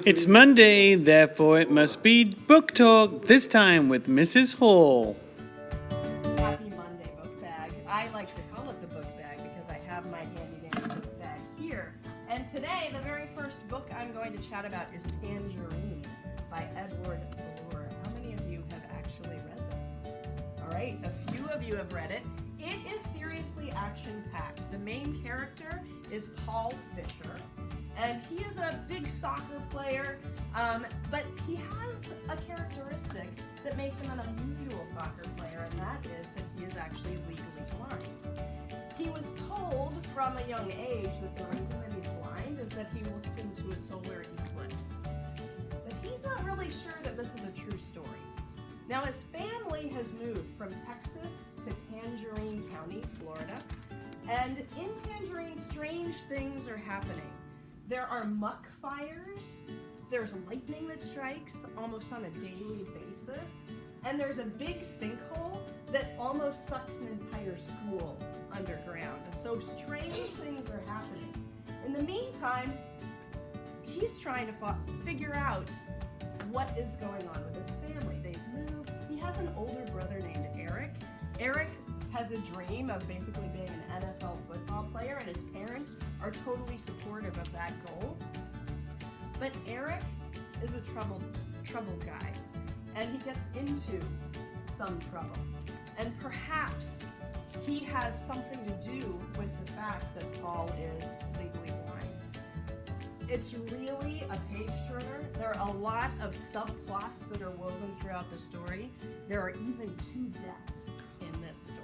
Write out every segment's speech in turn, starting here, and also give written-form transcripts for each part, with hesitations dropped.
It's Monday, therefore it must be book talk, this time with Mrs. Hall. Happy Monday, book bag. I like to call it the book bag because I have my handy-dandy book bag here. And today, the very first book I'm going to chat about is Tangerine by Edward Blore. How many of you have actually read this? All right, a few of you have read it. It is seriously action-packed. The main character is Paul Fisher, and he is a big soccer player, but he has a characteristic that makes him an unusual soccer player, and that is that he is actually legally blind. He was told from a young age that the reason that he's blind is that he looked into a solar eclipse. But he's not really sure that this is a true story. Now, his family has moved from Texas to Tangerine County, Florida, and in Tangerine, strange things are happening. There are muck fires, there's lightning that strikes almost on a daily basis, and there's a big sinkhole that almost sucks an entire school underground. And so strange things are happening. In the meantime, he's trying to figure out what is going on with his family. They've moved. He has an older brother named Eric. Eric has a dream of basically being an NFL football player, and his parents are totally supportive of that goal. But Eric is a troubled guy, and he gets into some trouble. And perhaps he has something to do with the fact that Paul is legally blind. It's really a page turner. There are a lot of subplots that are woven throughout the story. There are even 2 deaths in this story.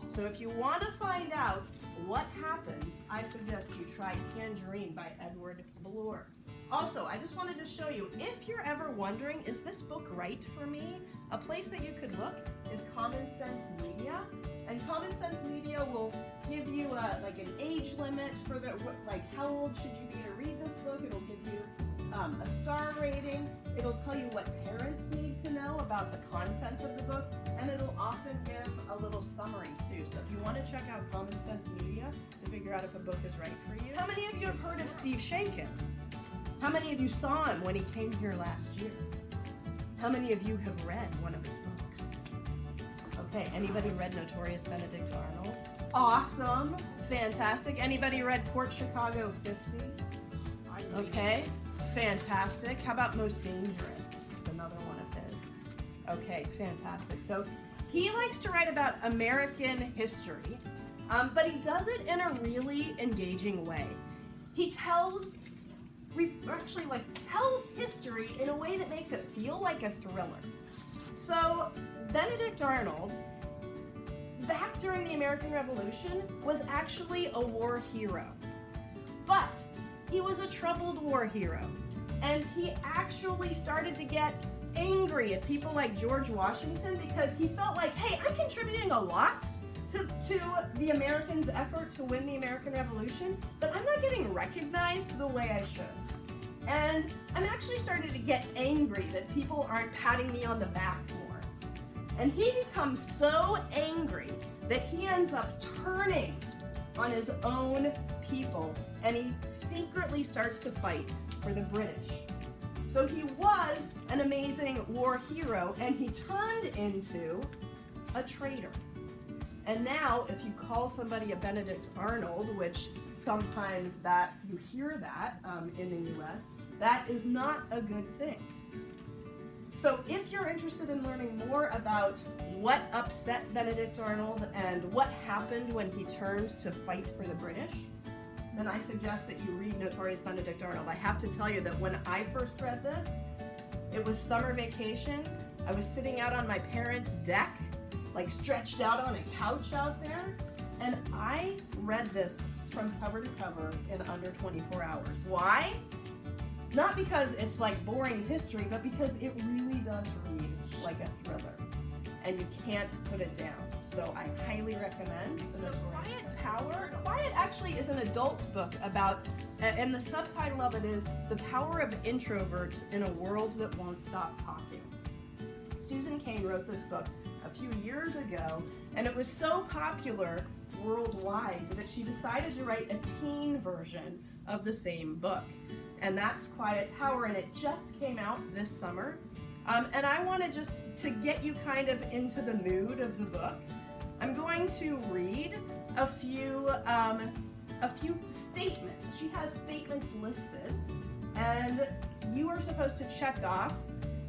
So if you want to find out what happens, I suggest you try Tangerine by Edward Blore. Also, I just wanted to show you, if you're ever wondering, is this book right for me? A place that you could look is Common Sense Media. And Common Sense Media will give you an age limit for how old should you be to read this book. It'll give you a star rating. It'll tell you what parents need to know about the content of the book, and it'll often give a little summary too. So if you want to check out Common Sense Media to figure out if a book is right for you. How many of you have heard of Steve Shankin? How many of you saw him when he came here last year? How many of you have read one of his books? Okay, anybody read Notorious Benedict Arnold? Awesome, fantastic. Anybody read Port Chicago 50? Okay, fantastic. How about Most Dangerous? It's another one of his. Okay, fantastic. So he likes to write about American history, but he does it in a really engaging way. He tells history in a way that makes it feel like a thriller. So Benedict Arnold, back during the American Revolution, was actually a war hero. But he was a troubled war hero. And he actually started to get angry at people like George Washington because he felt like, hey, I'm contributing a lot to the Americans' effort to win the American Revolution, but I'm not getting recognized the way I should. And I'm actually starting to get angry that people aren't patting me on the back more. And he becomes so angry that he ends up turning on his own people, and he secretly starts to fight for the British. So he was an amazing war hero, and he turned into a traitor. And now, if you call somebody a Benedict Arnold, which sometimes that you hear that in the US, that is not a good thing. So if you're interested in learning more about what upset Benedict Arnold and what happened when he turned to fight for the British, then I suggest that you read Notorious Benedict Arnold. I have to tell you that when I first read this, it was summer vacation. I was sitting out on my parents' deck, stretched out on a couch out there, and I read this from cover to cover in under 24 hours. Why? Not because it's boring history, but because it really does read like a thriller, and you can't put it down. So I highly recommend. So Quiet Power. Quiet actually is an adult book about, and the subtitle of it is The Power of Introverts in a World That Won't Stop Talking. Susan Cain wrote this book a few years ago, and it was so popular worldwide that she decided to write a teen version of the same book. And that's Quiet Power, and it just came out this summer. And I want to just to get you kind of into the mood of the book, I'm going to read a few statements. She has statements listed, and you are supposed to check off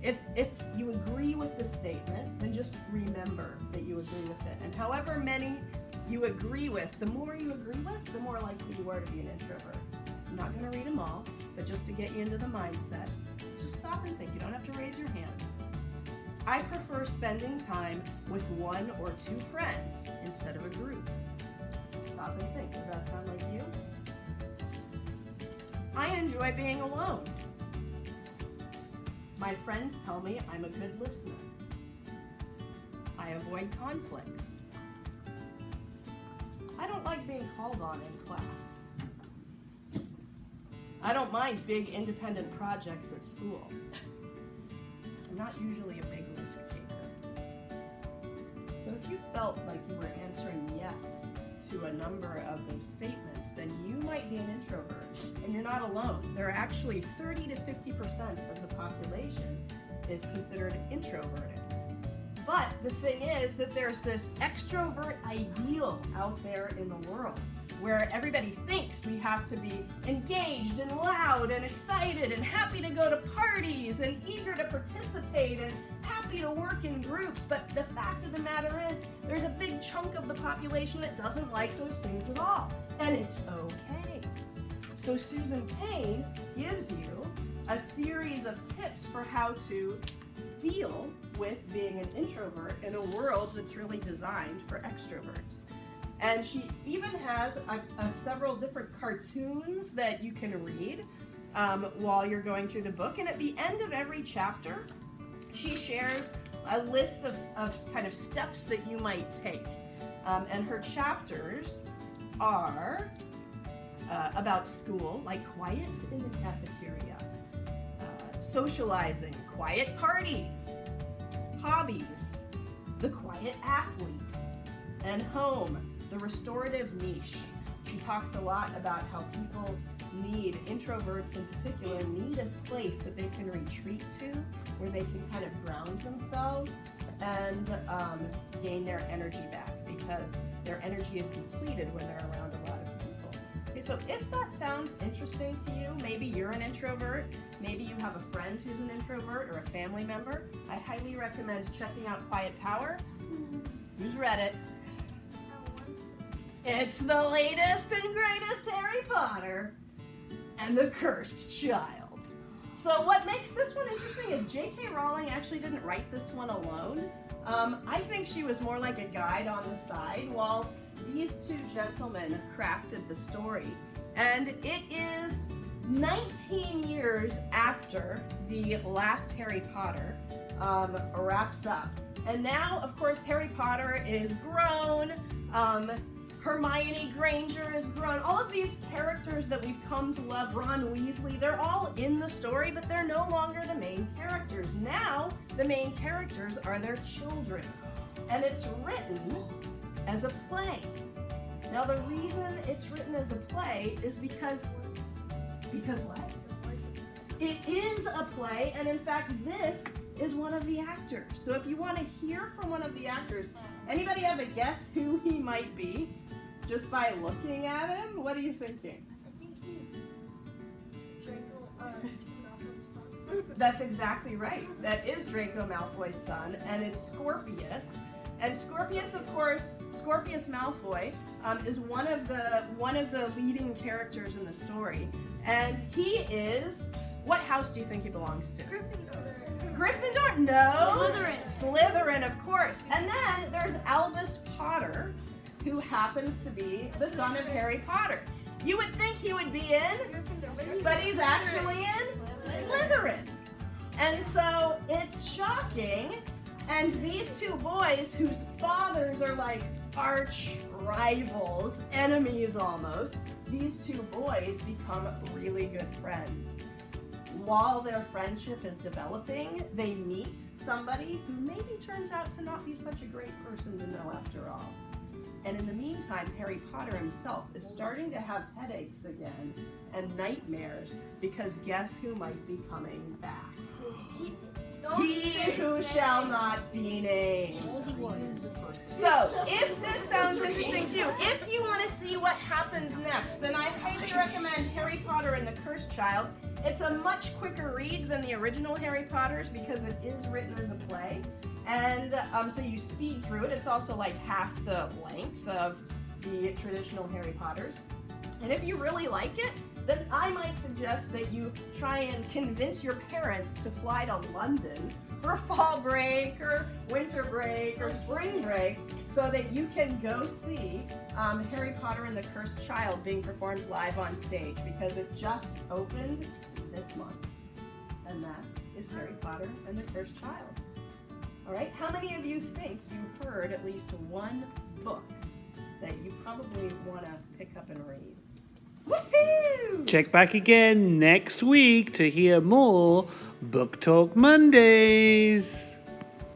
if you agree with the statement, then just remember that you agree with it. And however many you agree with, the more you agree with, the more likely you are to be an introvert. I'm not going to read them all, but just to get you into the mindset, just stop and think. You don't have to raise your hand. I prefer spending time with one or two friends instead of a group. Stop and think. Does that sound like you? I enjoy being alone. My friends tell me I'm a good listener. I avoid conflicts. I don't like being called on in class. I don't mind big independent projects at school. I'm not usually a big risk taker. So if you felt like you were answering yes to a number of those statements, then you might be an introvert, and you're not alone. There are actually 30 to 50% of the population is considered introverted. But the thing is that there's this extrovert ideal out there in the world where everybody thinks we have to be engaged and loud and excited and happy to go to parties and eager to participate and happy to work in groups. But the fact of the matter is there's a big chunk of the population that doesn't like those things at all. And it's okay. So Susan Cain gives you a series of tips for how to deal with being an introvert in a world that's really designed for extroverts. And she even has several different cartoons that you can read while you're going through the book. And at the end of every chapter, she shares a list of kind of steps that you might take. And her chapters are about school, like quiet in the cafeteria, socializing, quiet parties, hobbies, the quiet athlete, and home, the restorative niche. She talks a lot about how people introverts in particular, need a place that they can retreat to, where they can kind of ground themselves and gain their energy back, because their energy is depleted when they're around a lot of people. Okay, so if that sounds interesting to you, maybe you're an introvert, maybe you have a friend who's an introvert or a family member, I highly recommend checking out Quiet Power. Who's read it? It's the latest and greatest Harry Potter and the Cursed Child. So what makes this one interesting is J.K. Rowling actually didn't write this one alone. I think she was more like a guide on the side while these two gentlemen crafted the story. And it is 19 years after the last Harry Potter wraps up. And now, of course, Harry Potter is grown. Hermione Granger is grown. All of these characters that we've come to love, Ron Weasley, they're all in the story, but they're no longer the main characters. Now, the main characters are their children. And it's written as a play. Now, the reason it's written as a play is because what? It is a play, and in fact, this is one of the actors. So if you want to hear from one of the actors, anybody have a guess who he might be? Just by looking at him? What are you thinking? I think he's Draco Malfoy's son. That's exactly right. That is Draco Malfoy's son, and it's Scorpius. And Scorpius, of course, Scorpius Malfoy is one of the leading characters in the story. And he is, what house do you think he belongs to? Gryffindor. Gryffindor? No. Slytherin. Slytherin, of course. And then there's Albus Potter, who happens to be the son of Harry Potter. You would think he would be in, Gryffindor, but he's actually in Slytherin. And so it's shocking. And these two boys, whose fathers are like arch rivals, enemies almost, these two boys become really good friends. While their friendship is developing, they meet somebody who maybe turns out to not be such a great person to know after all. And in the meantime, Harry Potter himself is starting to have headaches again and nightmares because guess who might be coming back? He who shall not be named. So, if this sounds interesting to you, if you want to see what happens next, then I highly recommend Harry Potter and the Cursed Child. It's a much quicker read than the original Harry Potter's because it is written as a play. And so you speed through it. It's also like half the length of the traditional Harry Potter's. And if you really like it, then I might suggest that you try and convince your parents to fly to London for fall break or winter break or spring break so that you can go see Harry Potter and the Cursed Child being performed live on stage because it just opened this month. And that is Harry Potter and the Cursed Child. All right, how many of you think you heard at least one book that you probably want to pick up and read? Woohoo! Check back again next week to hear more Book Talk Mondays.